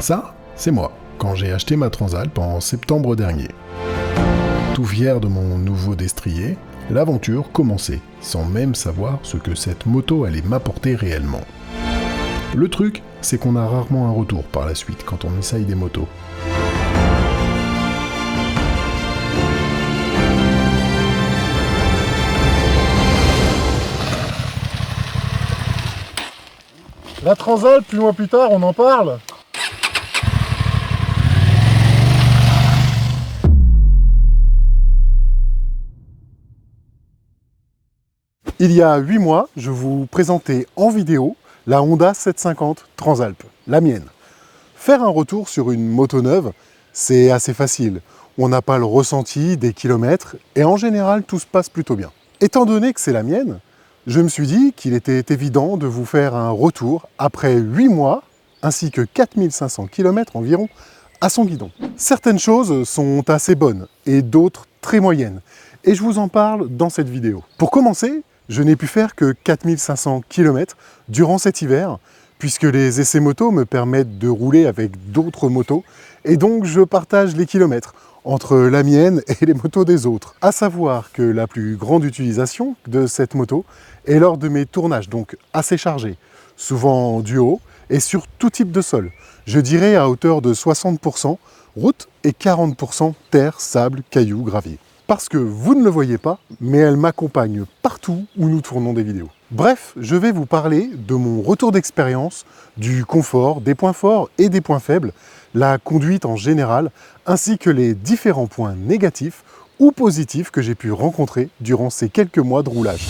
Ça, c'est moi, quand j'ai acheté ma Transalp en septembre dernier. Tout fier de mon nouveau destrier, l'aventure commençait, sans même savoir ce que cette moto allait m'apporter réellement. Le truc, c'est qu'on a rarement un retour par la suite quand on essaye des motos. La Transalp, plus loin plus tard, on en parle. Il y a 8 mois, je vous présentais en vidéo la Honda 750 Transalp, la mienne. Faire un retour sur une moto neuve, c'est assez facile. On n'a pas le ressenti des kilomètres et en général, tout se passe plutôt bien. Étant donné que c'est la mienne, je me suis dit qu'il était évident de vous faire un retour après 8 mois, ainsi que 4500 km environ, à son guidon. Certaines choses sont assez bonnes et d'autres très moyennes, et je vous en parle dans cette vidéo. Pour commencer, je n'ai pu faire que 4500 km durant cet hiver, puisque les essais moto me permettent de rouler avec d'autres motos, et donc je partage les kilomètres entre la mienne et les motos des autres. À savoir que la plus grande utilisation de cette moto est lors de mes tournages, donc assez chargés, souvent en duo et sur tout type de sol. Je dirais à hauteur de 60% route et 40% terre, sable, cailloux, gravier. Parce que vous ne le voyez pas, mais elle m'accompagne partout où nous tournons des vidéos. Bref, je vais vous parler de mon retour d'expérience, du confort, des points forts et des points faibles, la conduite en général, ainsi que les différents points négatifs ou positifs que j'ai pu rencontrer durant ces quelques mois de roulage.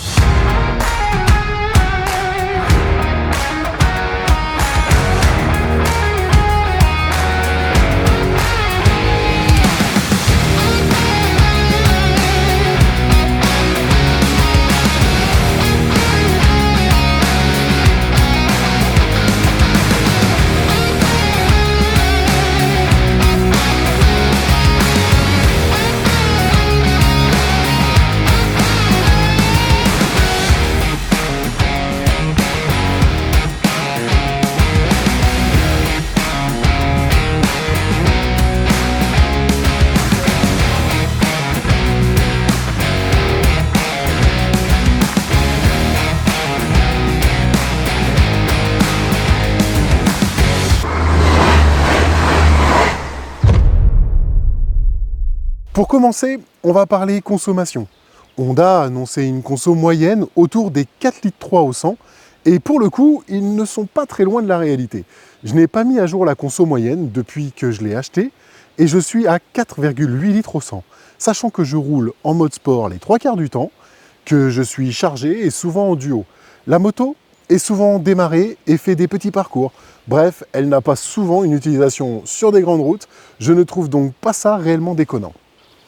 Pour commencer, on va parler consommation. Honda a annoncé une conso moyenne autour des 4,3 litres au 100 et pour le coup, ils ne sont pas très loin de la réalité. Je n'ai pas mis à jour la conso moyenne depuis que je l'ai acheté et je suis à 4,8 litres au 100, sachant que je roule en mode sport les 3/4 du temps, que je suis chargé et souvent en duo. La moto est souvent démarrée et fait des petits parcours. Bref, elle n'a pas souvent une utilisation sur des grandes routes, je ne trouve donc pas ça réellement déconnant.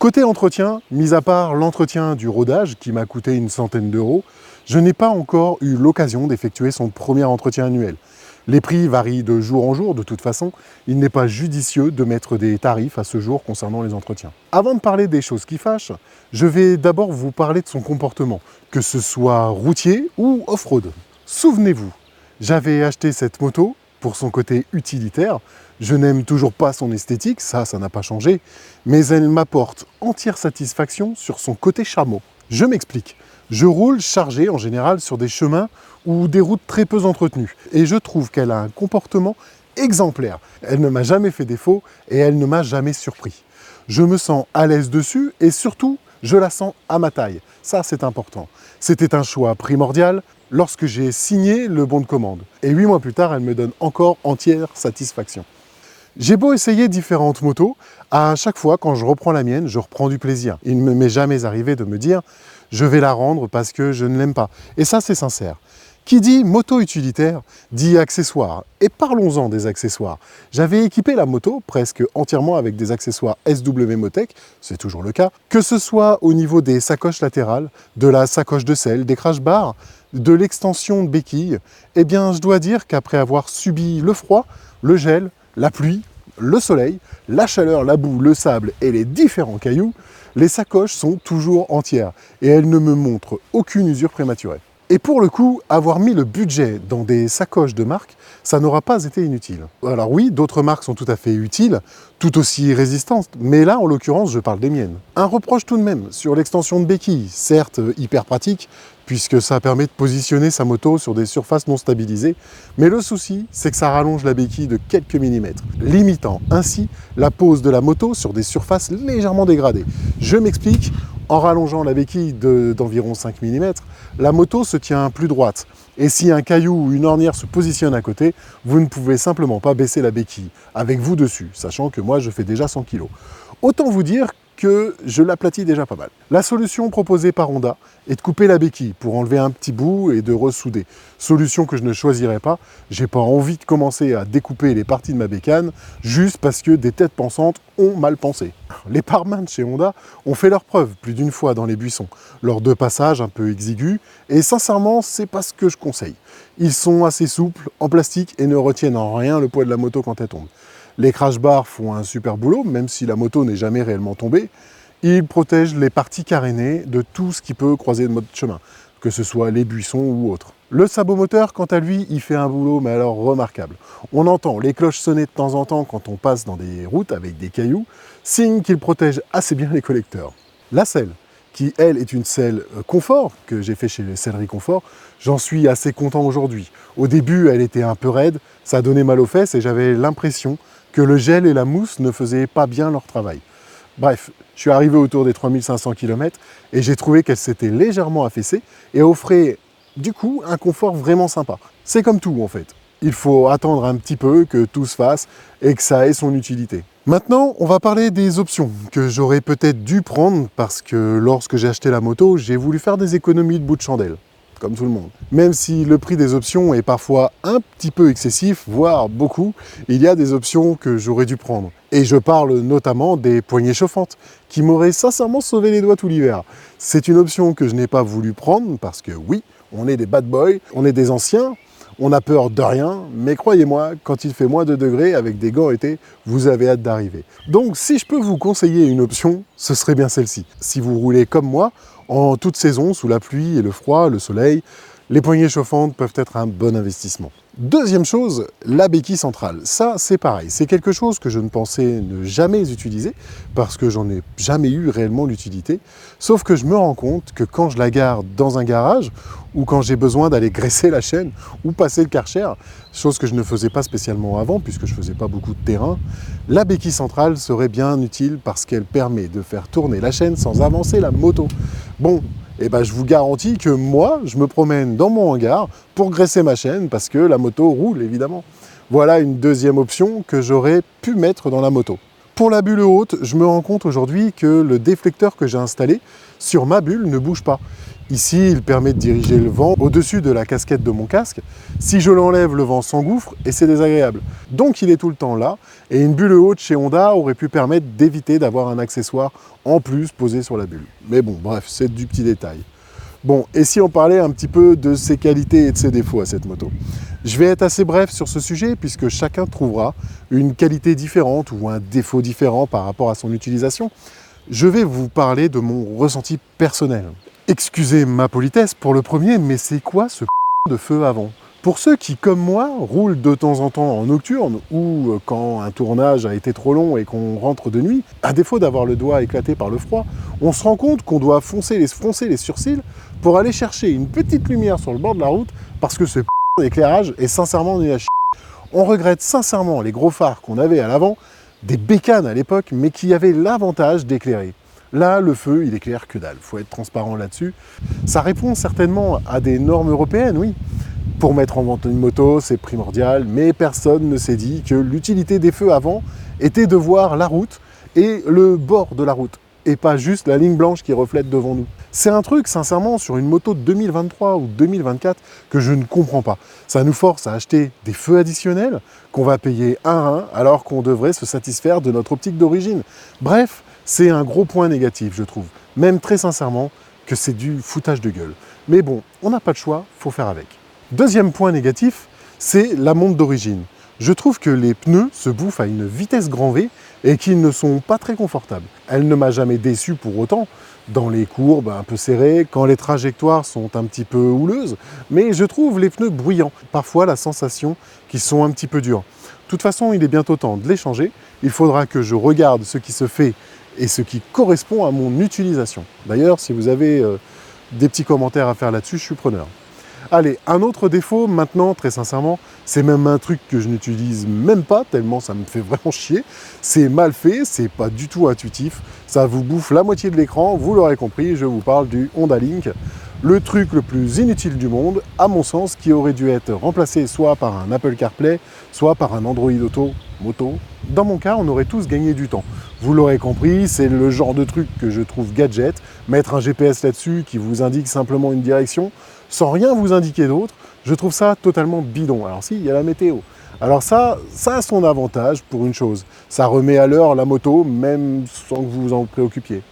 Côté entretien, mis à part l'entretien du rodage qui m'a coûté une centaine d'euros, je n'ai pas encore eu l'occasion d'effectuer son premier entretien annuel. Les prix varient de jour en jour, de toute façon, il n'est pas judicieux de mettre des tarifs à ce jour concernant les entretiens. Avant de parler des choses qui fâchent, je vais d'abord vous parler de son comportement, que ce soit routier ou off-road. Souvenez-vous, j'avais acheté cette moto pour son côté utilitaire. Je n'aime toujours pas son esthétique, ça n'a pas changé, mais elle m'apporte entière satisfaction sur son côté chameau. Je m'explique. Je roule chargé en général sur des chemins ou des routes très peu entretenues, et je trouve qu'elle a un comportement exemplaire. Elle ne m'a jamais fait défaut et elle ne m'a jamais surpris. Je me sens à l'aise dessus et surtout, je la sens à ma taille. Ça, c'est important. C'était un choix primordial lorsque j'ai signé le bon de commande. Et 8 mois plus tard, elle me donne encore entière satisfaction. J'ai beau essayer différentes motos, à chaque fois quand je reprends la mienne, je reprends du plaisir. Il ne m'est jamais arrivé de me dire « je vais la rendre parce que je ne l'aime pas ». Et ça, c'est sincère. Qui dit moto utilitaire, dit accessoires. Et parlons-en des accessoires. J'avais équipé la moto presque entièrement avec des accessoires SW Motec, c'est toujours le cas, que ce soit au niveau des sacoches latérales, de la sacoche de selle, des crash bars, de l'extension de béquilles. Eh bien, je dois dire qu'après avoir subi le froid, le gel, la pluie, le soleil, la chaleur, la boue, le sable et les différents cailloux, les sacoches sont toujours entières et elles ne me montrent aucune usure prématurée. Et pour le coup, avoir mis le budget dans des sacoches de marque, ça n'aura pas été inutile. Alors oui, d'autres marques sont tout à fait utiles, tout aussi résistantes, mais là, en l'occurrence, je parle des miennes. Un reproche tout de même sur l'extension de béquilles, certes hyper pratique, puisque ça permet de positionner sa moto sur des surfaces non stabilisées, mais le souci, c'est que ça rallonge la béquille de quelques millimètres, limitant ainsi la pose de la moto sur des surfaces légèrement dégradées. Je m'explique. En rallongeant la béquille d'environ 5 mm, la moto se tient plus droite. Et si un caillou ou une ornière se positionne à côté, vous ne pouvez simplement pas baisser la béquille, avec vous dessus, sachant que moi je fais déjà 100 kg. Autant vous dire que je l'aplatis déjà pas mal. La solution proposée par Honda est de couper la béquille pour enlever un petit bout et de ressouder. Solution que je ne choisirais pas, j'ai pas envie de commencer à découper les parties de ma bécane juste parce que des têtes pensantes ont mal pensé. Les parements de chez Honda ont fait leur preuve plus d'une fois dans les buissons, lors de passages un peu exigus, et sincèrement, c'est pas ce que je conseille. Ils sont assez souples, en plastique, et ne retiennent en rien le poids de la moto quand elle tombe. Les crash bars font un super boulot, même si la moto n'est jamais réellement tombée. Ils protègent les parties carénées de tout ce qui peut croiser notre chemin, que ce soit les buissons ou autres. Le sabot moteur, quant à lui, il fait un boulot, mais alors remarquable. On entend les cloches sonner de temps en temps quand on passe dans des routes avec des cailloux, signe qu'il protège assez bien les collecteurs. La selle, qui elle est une selle confort, que j'ai fait chez les Selleries Confort, j'en suis assez content aujourd'hui. Au début, elle était un peu raide, ça donnait mal aux fesses et j'avais l'impression que le gel et la mousse ne faisaient pas bien leur travail. Bref, je suis arrivé autour des 3500 km et j'ai trouvé qu'elle s'était légèrement affaissée et offrait du coup un confort vraiment sympa. C'est comme tout en fait. Il faut attendre un petit peu que tout se fasse et que ça ait son utilité. Maintenant, on va parler des options que j'aurais peut-être dû prendre parce que lorsque j'ai acheté la moto, j'ai voulu faire des économies de bout de chandelle, comme tout le monde. Même si le prix des options est parfois un petit peu excessif, voire beaucoup, il y a des options que j'aurais dû prendre. Et je parle notamment des poignées chauffantes, qui m'auraient sincèrement sauvé les doigts tout l'hiver. C'est une option que je n'ai pas voulu prendre parce que oui, on est des bad boys, on est des anciens, on a peur de rien, mais croyez-moi, quand il fait moins de degrés avec des gants été, vous avez hâte d'arriver. Donc si je peux vous conseiller une option, ce serait bien celle-ci. Si vous roulez comme moi, en toute saison, sous la pluie et le froid, le soleil, les poignées chauffantes peuvent être un bon investissement. Deuxième chose, la béquille centrale. Ça, c'est pareil. C'est quelque chose que je ne pensais ne jamais utiliser parce que j'en ai jamais eu réellement l'utilité. Sauf que je me rends compte que quand je la garde dans un garage ou quand j'ai besoin d'aller graisser la chaîne ou passer le Karcher, chose que je ne faisais pas spécialement avant puisque je ne faisais pas beaucoup de terrain, la béquille centrale serait bien utile parce qu'elle permet de faire tourner la chaîne sans avancer la moto. Bon, eh ben, je vous garantis que moi, je me promène dans mon hangar pour graisser ma chaîne parce que la moto roule, évidemment. Voilà une deuxième option que j'aurais pu mettre dans la moto. Pour la bulle haute, je me rends compte aujourd'hui que le déflecteur que j'ai installé sur ma bulle ne bouge pas. Ici, il permet de diriger le vent au-dessus de la casquette de mon casque. Si je l'enlève, le vent s'engouffre et c'est désagréable. Donc il est tout le temps là et une bulle haute chez Honda aurait pu permettre d'éviter d'avoir un accessoire en plus posé sur la bulle. Mais bon, bref, c'est du petit détail. Bon, et si on parlait un petit peu de ses qualités et de ses défauts à cette moto? Je vais être assez bref sur ce sujet puisque chacun trouvera une qualité différente ou un défaut différent par rapport à son utilisation. Je vais vous parler de mon ressenti personnel. Excusez ma politesse pour le premier, mais c'est quoi ce de feu avant? Pour ceux qui, comme moi, roulent de temps en temps en nocturne ou quand un tournage a été trop long et qu'on rentre de nuit, à défaut d'avoir le doigt éclaté par le froid, on se rend compte qu'on doit froncer les sourcils pour aller chercher une petite lumière sur le bord de la route parce que ce d'éclairage est sincèrement nul à chier. On regrette sincèrement les gros phares qu'on avait à l'avant, des bécanes à l'époque, mais qui avaient l'avantage d'éclairer. Là, le feu, il éclaire que dalle. Il faut être transparent là-dessus. Ça répond certainement à des normes européennes, oui. Pour mettre en vente une moto, c'est primordial, mais personne ne s'est dit que l'utilité des feux avant était de voir la route et le bord de la route, et pas juste la ligne blanche qui reflète devant nous. C'est un truc, sincèrement, sur une moto de 2023 ou 2024 que je ne comprends pas. Ça nous force à acheter des feux additionnels qu'on va payer un rein alors qu'on devrait se satisfaire de notre optique d'origine. Bref, c'est un gros point négatif, je trouve. Même très sincèrement que c'est du foutage de gueule. Mais bon, on n'a pas de choix, faut faire avec. Deuxième point négatif, c'est la montre d'origine. Je trouve que les pneus se bouffent à une vitesse grand V et qu'ils ne sont pas très confortables. Elle ne m'a jamais déçu pour autant, dans les courbes un peu serrées, quand les trajectoires sont un petit peu houleuses, mais je trouve les pneus bruyants, parfois la sensation qu'ils sont un petit peu durs. De toute façon, il est bientôt temps de les changer. Il faudra que je regarde ce qui se fait et ce qui correspond à mon utilisation. D'ailleurs, si vous avez des petits commentaires à faire là-dessus, je suis preneur. Allez, un autre défaut maintenant, très sincèrement, c'est même un truc que je n'utilise même pas, tellement ça me fait vraiment chier. C'est mal fait, c'est pas du tout intuitif, ça vous bouffe la moitié de l'écran, vous l'aurez compris, je vous parle du Honda Link. Le truc le plus inutile du monde, à mon sens, qui aurait dû être remplacé soit par un Apple CarPlay, soit par un Android Auto, moto. Dans mon cas, on aurait tous gagné du temps. Vous l'aurez compris, c'est le genre de truc que je trouve gadget. Mettre un GPS là-dessus qui vous indique simplement une direction, sans rien vous indiquer d'autre, je trouve ça totalement bidon. Alors si, il y a la météo. Alors ça a son avantage pour une chose. Ça remet à l'heure la moto, même sans que vous vous en préoccupiez.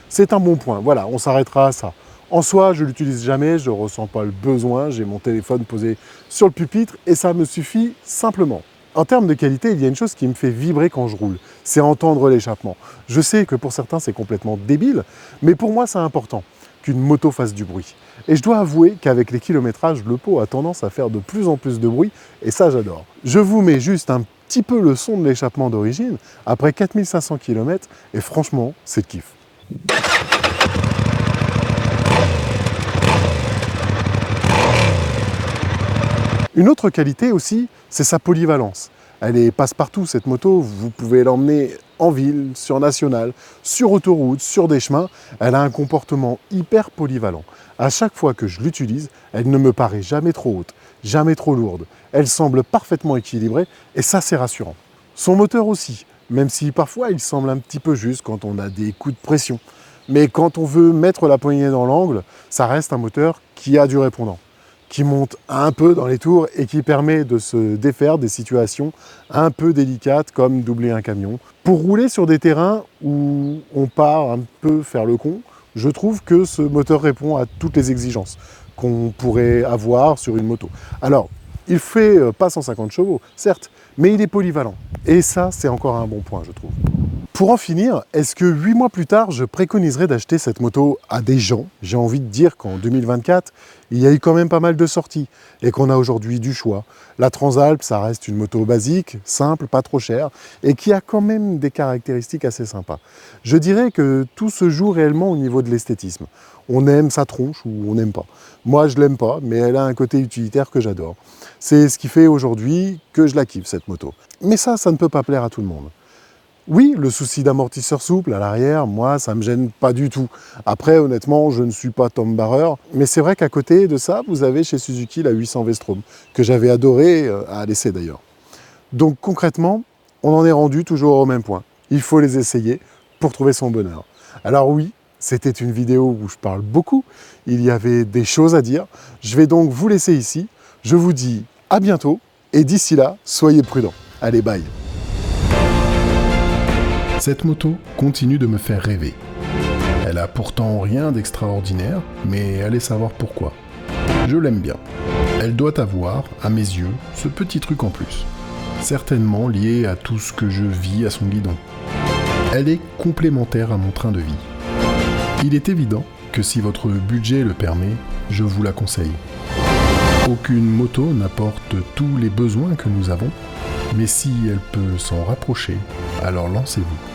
C'est un bon point. Voilà, on s'arrêtera à ça. En soi, je ne l'utilise jamais, je ne ressens pas le besoin, j'ai mon téléphone posé sur le pupitre et ça me suffit simplement. En termes de qualité, il y a une chose qui me fait vibrer quand je roule, c'est entendre l'échappement. Je sais que pour certains c'est complètement débile, mais pour moi c'est important qu'une moto fasse du bruit. Et je dois avouer qu'avec les kilométrages, le pot a tendance à faire de plus en plus de bruit, et ça j'adore. Je vous mets juste un petit peu le son de l'échappement d'origine, après 4500 km, et franchement, c'est le kiff. Une autre qualité aussi, c'est sa polyvalence. Elle est passe-partout cette moto, vous pouvez l'emmener en ville, sur national, sur autoroute, sur des chemins. Elle a un comportement hyper polyvalent. À chaque fois que je l'utilise, elle ne me paraît jamais trop haute, jamais trop lourde. Elle semble parfaitement équilibrée et ça c'est rassurant. Son moteur aussi, même si parfois il semble un petit peu juste quand on a des coups de pression. Mais quand on veut mettre la poignée dans l'angle, ça reste un moteur qui a du répondant, qui monte un peu dans les tours et qui permet de se défaire des situations un peu délicates comme doubler un camion. Pour rouler sur des terrains où on part un peu faire le con, je trouve que ce moteur répond à toutes les exigences qu'on pourrait avoir sur une moto. Alors, il fait pas 150 chevaux, certes, mais il est polyvalent. Et ça, c'est encore un bon point, je trouve. Pour en finir, est-ce que 8 mois plus tard, je préconiserais d'acheter cette moto à des gens? J'ai envie de dire qu'en 2024, il y a eu quand même pas mal de sorties et qu'on a aujourd'hui du choix. La Transalp, ça reste une moto basique, simple, pas trop chère et qui a quand même des caractéristiques assez sympas. Je dirais que tout se joue réellement au niveau de l'esthétisme. On aime sa tronche ou on n'aime pas. Moi, je l'aime pas, mais elle a un côté utilitaire que j'adore. C'est ce qui fait aujourd'hui que je la kiffe, cette moto. Mais ça ne peut pas plaire à tout le monde. Oui, le souci d'amortisseur souple à l'arrière, moi, ça ne me gêne pas du tout. Après, honnêtement, je ne suis pas Tom Barrer, mais c'est vrai qu'à côté de ça, vous avez chez Suzuki la 800 V-Strom, que j'avais adoré à l'essai d'ailleurs. Donc concrètement, on en est rendu toujours au même point. Il faut les essayer pour trouver son bonheur. Alors oui, c'était une vidéo où je parle beaucoup, il y avait des choses à dire. Je vais donc vous laisser ici. Je vous dis à bientôt, et d'ici là, soyez prudents. Allez, bye. Cette moto continue de me faire rêver. Elle a pourtant rien d'extraordinaire, mais allez savoir pourquoi. Je l'aime bien. Elle doit avoir, à mes yeux, ce petit truc en plus. Certainement lié à tout ce que je vis à son guidon. Elle est complémentaire à mon train de vie. Il est évident que si votre budget le permet, je vous la conseille. Aucune moto n'apporte tous les besoins que nous avons, mais si elle peut s'en rapprocher, alors lancez-vous.